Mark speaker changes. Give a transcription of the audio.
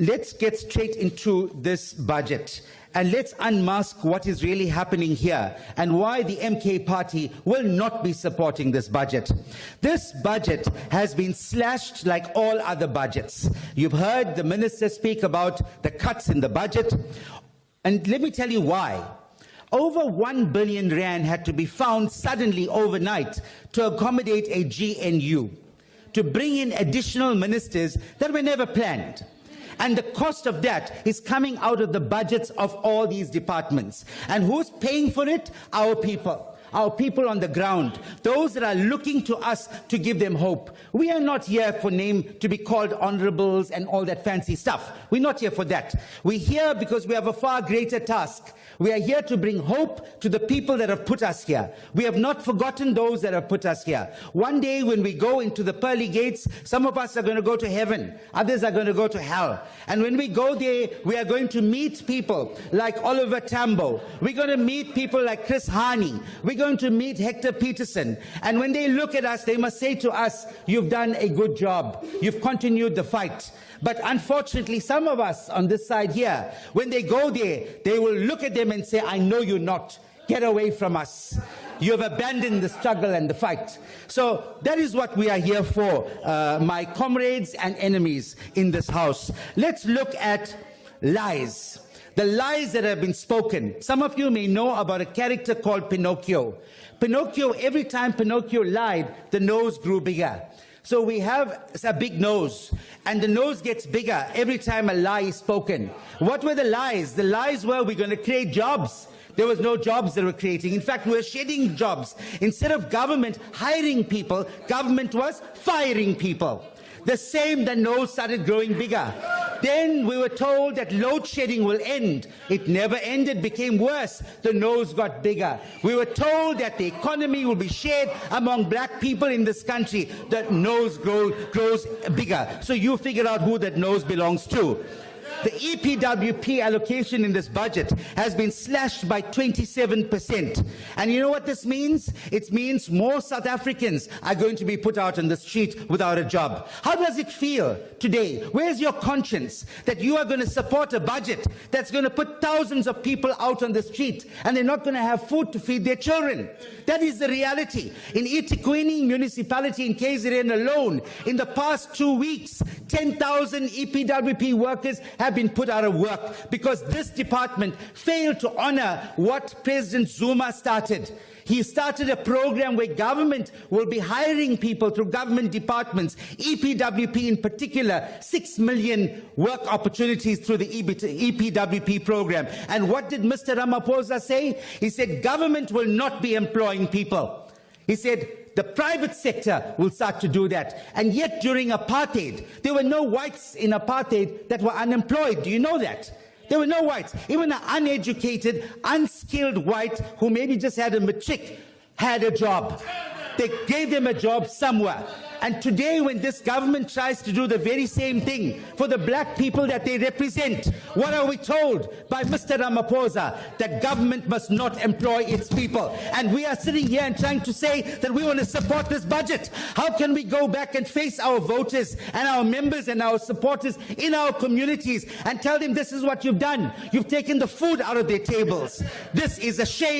Speaker 1: let's get straight into this budget. And let's unmask what is really happening here and why the MK party will not be supporting this budget. This budget has been slashed like all other budgets. You've heard the minister speak about the cuts in the budget. And let me tell you why. Over 1 billion rand had to be found suddenly overnight to accommodate a GNU, to bring in additional ministers that were never planned. And the cost of that is coming out of the budgets of all these departments. And who's paying for it? Our people on the ground, those that are looking to us to give them hope. We are not here for name to be called honorables and all that fancy stuff. We're not here for that. We're here because we have a far greater task. We are here to bring hope to the people that have put us here. We have not forgotten those that have put us here. One day when we go into the pearly gates, some of us are going to go to heaven, others are going to go to hell. And when we go there, we are going to meet people like Oliver Tambo. We're going to meet people like Chris Hani. We're going to meet Hector Peterson. And when they look at us, they must say to us, you've done a good job. You've continued the fight. But unfortunately, some of us on this side here, when they go there, they will look at them and say, I know you're not. Get away from us. You have abandoned the struggle and the fight. So that is what we are here for, my comrades and enemies in this house. Let's look at lies. The lies that have been spoken. Some of you may know about a character called Pinocchio. Pinocchio, every time Pinocchio lied, the nose grew bigger. So we have a big nose, and the nose gets bigger every time a lie is spoken. What were the lies? The lies were, we're going to create jobs. There was no jobs they were creating. In fact, we were shedding jobs. Instead of government hiring people, government was firing people. The same, the nose started growing bigger. Then we were told that load shedding will end. It never ended, became worse. The nose got bigger. We were told that the economy will be shared among black people in this country. The nose grows bigger. So you figure out who that nose belongs to. The EPWP allocation in this budget has been slashed by 27%. And you know what this means? It means more South Africans are going to be put out on the street without a job. How does it feel today? Where's your conscience that you are going to support a budget that's going to put thousands of people out on the street and they're not going to have food to feed their children? That is the reality. In eThekwini municipality in KZN alone, in the past 2 weeks, 10,000 EPWP workers have been put out of work because this department failed to honor what President Zuma started. He started a program where government will be hiring people through government departments, EPWP in particular, 6 million work opportunities through the EPWP program. And what did Mr. Ramaphosa say? He said government will not be employing people. He said the private sector will start to do that. And yet during apartheid, there were no whites in apartheid that were unemployed. Do you know that? There were no whites. Even an uneducated, unskilled white who maybe just had a matric had a job. They gave them a job somewhere. And today when this government tries to do the very same thing for the black people that they represent, what are we told by Mr. Ramaphosa? That government must not employ its people. And we are sitting here and trying to say that we want to support this budget. How can we go back and face our voters and our members and our supporters in our communities and tell them this is what you've done? You've taken the food out of their tables. This is a shame.